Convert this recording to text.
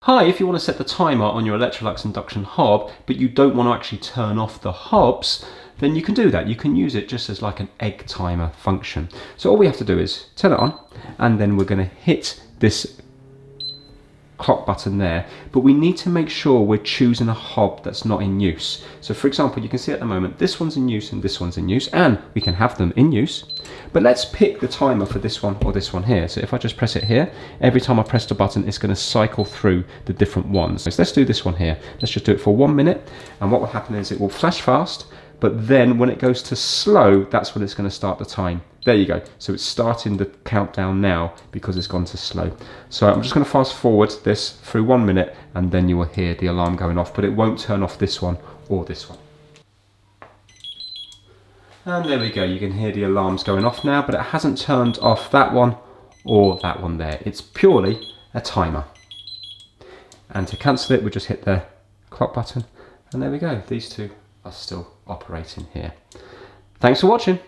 Hi, if you want to set the timer on your Electrolux Induction Hob, but you don't want to actually turn off the hobs, then you can do that. You can use it just as like an egg timer function. So all we have to do is turn it on, and then we're going to hit this clock button there, but we need to make sure we're choosing a hob that's not in use. So for example, you can see at the moment this one's in use and this one's in use, and we can have them in use, but let's pick the timer for this one or this one here. So if I just press it here, every time I press the button it's going to cycle through the different ones. So let's do this one here. Let's just do it for 1 minute, and what will happen is it will flash fast, but then when it goes to slow, that's when it's going to start the time. There you go. So it's starting the countdown now because it's gone to slow. So I'm just going to fast forward this through 1 minute, and then you will hear the alarm going off, but it won't turn off this one or this one. And there we go. You can hear the alarms going off now, but it hasn't turned off that one or that one there. It's purely a timer. And to cancel it, we just hit the clock button, and there we go. These two are still operating here. Thanks for watching.